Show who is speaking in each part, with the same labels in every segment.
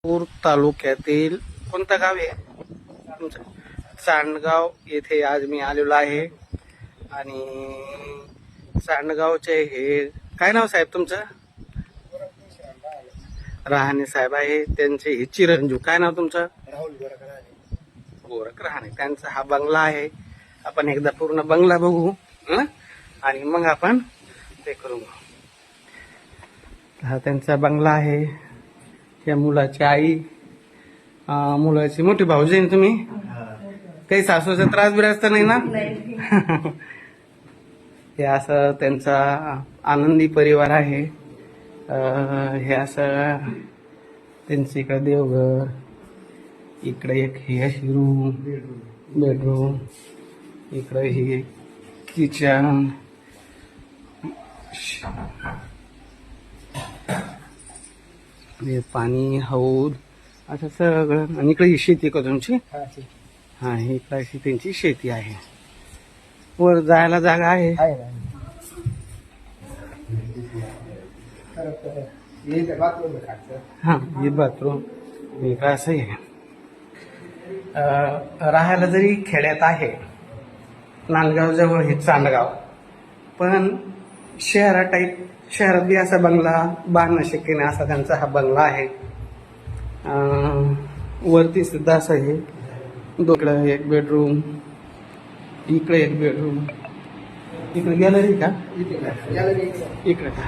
Speaker 1: पूर तालुक्यातील कोणतं गाव आहे तुमचं? सांडगाव येथे आज मी आलेलो आहे. आणि सांडगावचे हे काय नाव साहेब तुमचं? रहाणे साहेब आहे. त्यांचे हे चिरंजीव काय नाव तुमचं?
Speaker 2: राहुल
Speaker 1: गोरख रहाणे. त्यांचा हा बंगला आहे. आपण एकदा पूर्ण बंगला बघू आणि मग आपण ते करू. हा त्यांचा बंगला आहे. या मुलाची आई, मुलाची मोठी भाऊजी आहे तुम्ही? काही सासूचा त्रास बिरास तर नाही ना? हे असं त्यांचा आनंदी परिवार आहे. हे असं त्यांचं इकडे देवघर, इकडे एक ही अशी रूम, बेडरूम, इकडे ही किचन, हे पाणी, हौद, असं सगळं. आणि इकडे ही शेती का तुमची? हा, इकडे अशी त्यांची शेती आहे. वर जायला जागा आहे. हा, हे बाथरूम इकडं असं आहे. राहायला जरी खेड्यात आहे, नांदगाव जवळ हे चांदगाव, पण शहरा टाईप, शहरात बी असा बंगला बांधणं शक्य नाही असा त्यांचा हा बंगला आहे. वरती सुद्धा असं आहे. इकडं एक बेडरूम, इकडे एक बेडरूम, इकडे गॅलरी का? इकडे का?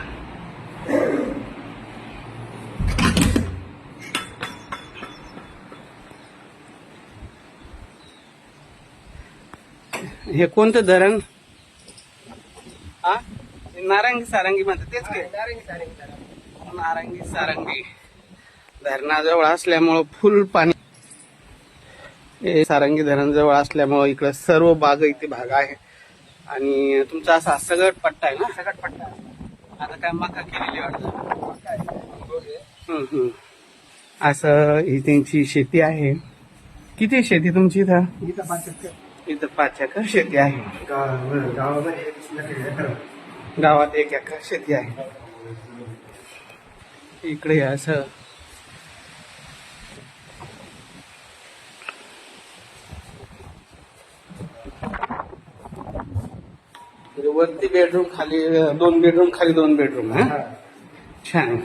Speaker 1: हे कोणतं धरण? हा, नारंगी सारंगी म्हणतात तेच काय? नारंगी सारंगी धरणाजवळ असल्यामुळं फुल पाणी. हे सारंगी धरण जवळ असल्यामुळं इकडं सर्व बाग इथे भाग आहे. आणि तुमचा असा सगट पट्टा आहे ना? सगट पट्टा. आता काय मका केलेली वाटतं? असं ही त्यांची शेती आहे. किती शेती तुमची इथं? इथं 5 एकर शेती आहे. गावात 1 एकर शेती आहे. इकडे असं वरती बेडरूम, खाली 2 बेडरूम, खाली 2 बेडरूम. हा, छान.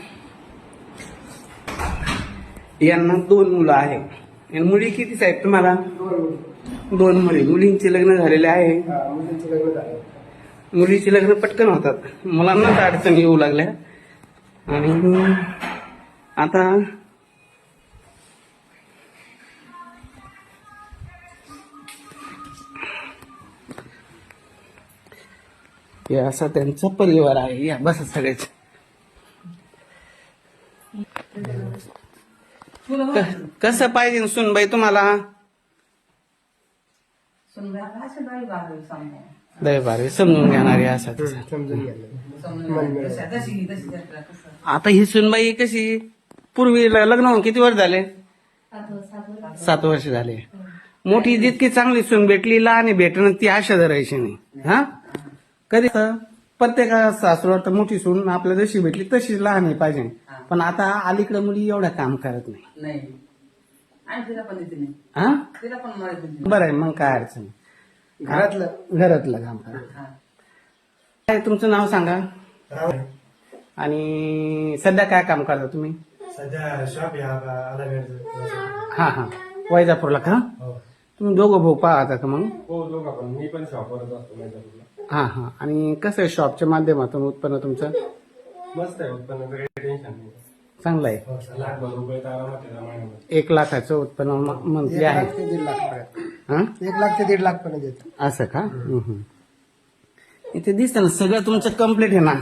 Speaker 1: यांना 2 मुलं आहेत. आणि मुली किती आहेत तुम्हाला? 2 मुली. मुलींचे लग्न झालेले आहे. मुलीची लग्न पटकन होतात, मुलांनाच अडचण येऊ लागल्या. आणि आता हे असा त्यांचा परिवार आहे. या बस सगळेच. कसं पाहिजे सुनबाई तुम्हाला? दय बारे समजून घेणारी असा आता ही सुनबाई कशी? पूर्वी लग्न होऊन किती वर्ष झाले? 7 वर्ष झाले. मोठी जितकी चांगली सून भेटली, लहान भेटणं ती आशा धरायची नाही. हा, कधी प्रत्येका सासूला तर मोठी सून आपल्या जशी भेटली तशी लहान पाहिजे. पण आता अलीकडे मुली एवढं काम करत नाही. हा, बरं आहे मग, काय अडचण? घरातलं काम करा. काय तुमचं नाव सांगा? आणि सध्या काय काम करता तुम्ही?
Speaker 2: सध्या शॉप
Speaker 1: हा हा, वैजापूरला का? तुम्ही दोघं भाऊ पाहता का मग?
Speaker 2: हो, दोघं पण. मी पण शॉपवरच असतो वैजापूरला.
Speaker 1: हा हा. आणि कसं आहे शॉपच्या माध्यमातून उत्पन्न तुमचं?
Speaker 2: मस्त आहे उत्पन्न, काही टेन्शन नाही.
Speaker 1: चांगलं आहे.
Speaker 2: ₹1,00,000 तर आरामात आहे महिन्यामध्ये.
Speaker 1: 1 लाखाचं उत्पन्न मंथली आहे.
Speaker 2: 1 ते 1.5 लाख पर्यंत.
Speaker 1: हा,
Speaker 2: 1 लाख ते 1.5 लाख पर्यंत येतो.
Speaker 1: असं का? इथे दिसतं ना सगळं तुमचं कम्प्लीट आहे ना.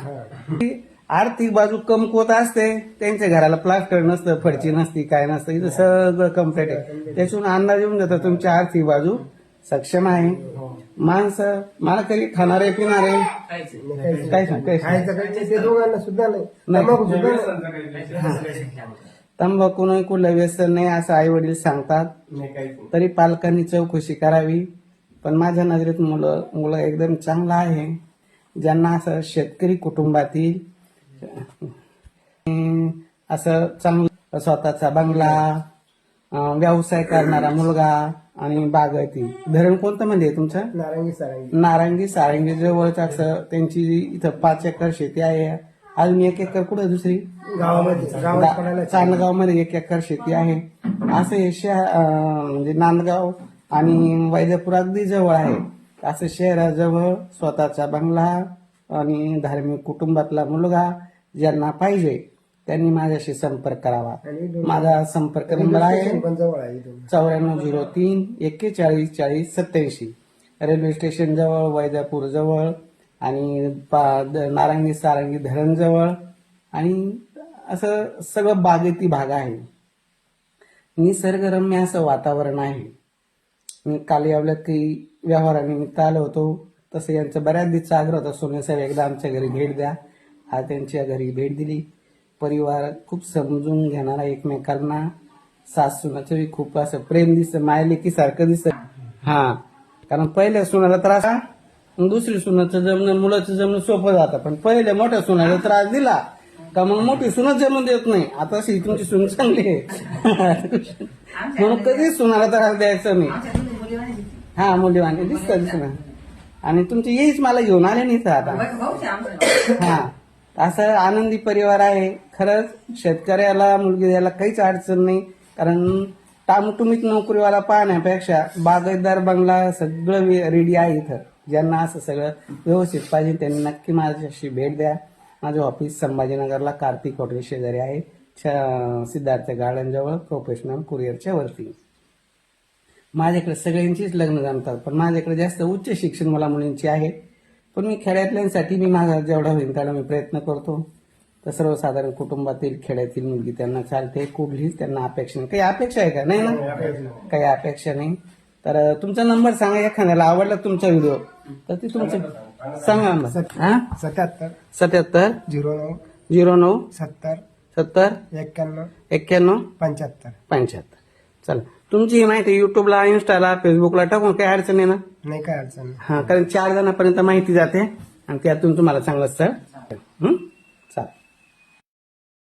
Speaker 1: आर्थिक बाजू कमकुवत असते, त्यांच्या घराला प्लास्टर नसतं, फडची नसती, काय नसतं. इथं सगळं कम्प्लीट आहे. त्याच्यातून अंदाज येऊन जातो तुमची आर्थिक बाजू सक्षम आहे. माणसं मला तरी खाणारे पिणारे काय
Speaker 2: ते दोघांना सुद्धा
Speaker 1: तंबाखू नाही, कुठलं व्यसन नाही असं आई वडील सांगतात. तरी पालकांनी चौकशी करावी. पण माझ्या नजरेत मुलं एकदम चांगलं आहे. ज्यांना असं शेतकरी कुटुंबातील असं चांगलं स्वतःचा बंगला, व्यवसाय करणारा मुलगा आणि बागायती. धरण कोणतं म्हणजे तुमचं?
Speaker 2: नारंगी सारंगी.
Speaker 1: नारंगी सारंगी जवळच असं त्यांची इथं 5 एकर शेती आहे. अजून 1 एकर कुठं दुसरी
Speaker 2: गावामध्ये गावात पडायला
Speaker 1: चांदगाव मध्ये 1 एकर शेती आहे. असं हे म्हणजे नांदगाव आणि वैद्यपूर अगदी जवळ आहे. असं शहराजवळ स्वतःचा बंगला आणि धार्मिक कुटुंबातला मुलगा ज्यांना पाहिजे त्यांनी माझ्याशी संपर्क करावा.
Speaker 2: आणि
Speaker 1: माझा संपर्क नंबर आहे
Speaker 2: पण जवळ आहे इथून.
Speaker 1: 9403 41 40 87. रेल्वे स्टेशन जवळ, वैद्यपूर जवळ आणि नारंगी सारंगी धरण जवळ आणि असं सगळं बागेती भाग आहे. निसर्गरम्य असं वातावरण आहे. मी काल यावल्यात काही व्यवहारानिमित्त आलो होतो. तसं यांचं बऱ्याच दिवसा आग्रह होता, सोने साहेब एकदा आमच्या घरी भेट द्या. आज त्यांच्या घरी भेट दिली. परिवार खूप समजून घेणारा, एकमेकांना सासूनाचं बी खूप असं प्रेम दिसत, मायलेकी सारखं दिसत. हा, कारण पहिल्या सुनाला त्रास, दुसरी सुनाचं जमणं, मुलाचं जमणं सोपं जातं. पण पहिल्या मोठ्या सुनाला त्रास दिला का मग मोठी सुनच जमून देत नाही. आता अशी तुमची सून चांगली आहे म्हणून कधीच सुनाला त्रास द्यायचा नाही. हा, मुलीवाणी दिसत ना. आणि तुमची येईच मला घेऊन आले नाही तर आता. हा, असं आनंदी परिवार आहे. खरंच शेतकऱ्याला मुलगी द्यायला काहीच अडचण नाही. कारण टामटुमीत नोकरीवाला पाहण्यापेक्षा बागायतदार बंगला सगळं रेडी आहे इथं. ज्यांना असं सगळं व्यवस्थित पाहिजे त्यांनी नक्की माझ्याशी भेट द्या. माझं ऑफिस संभाजीनगरला कार्तिक हॉटेल शेजारी आहे, सिद्धार्थ गार्डन जवळ, प्रोफेशनल कुरिअरच्या वरती. माझ्याकडे सगळ्यांचीच लग्न जमतात, पण माझ्याकडे जास्त उच्च शिक्षण मला मुलींची आहे. पण मी खेड्यातल्यांसाठी मी माझा जेवढा होईल तेवढा मी प्रयत्न करतो. तर सर्वसाधारण कुटुंबातील खेड्यातील मुलगी त्यांना चालते. कुठलीच त्यांना अपेक्षा नाही. काही अपेक्षा आहे का? नाही ना, काही अपेक्षा नाही. तर तुमचा नंबर सांगा, एखाद्याला आवडला तुमचा व्हिडिओ तर ती तुमचं सांगा नंबर.
Speaker 2: 77
Speaker 1: 77
Speaker 2: 09
Speaker 1: 09
Speaker 2: 70
Speaker 1: 70
Speaker 2: 91
Speaker 1: 91
Speaker 2: 75.
Speaker 1: 75. चला, तुमची ही माहिती युट्यूबला, इन्स्टाला, फेसबुकला टाकून काही अडचण आहे ना?
Speaker 2: नाही काय अडचण नाही.
Speaker 1: हा, कारण 4 जणांपर्यंत माहिती जाते आणि त्यातून तुम्हाला चांगलं स्थळ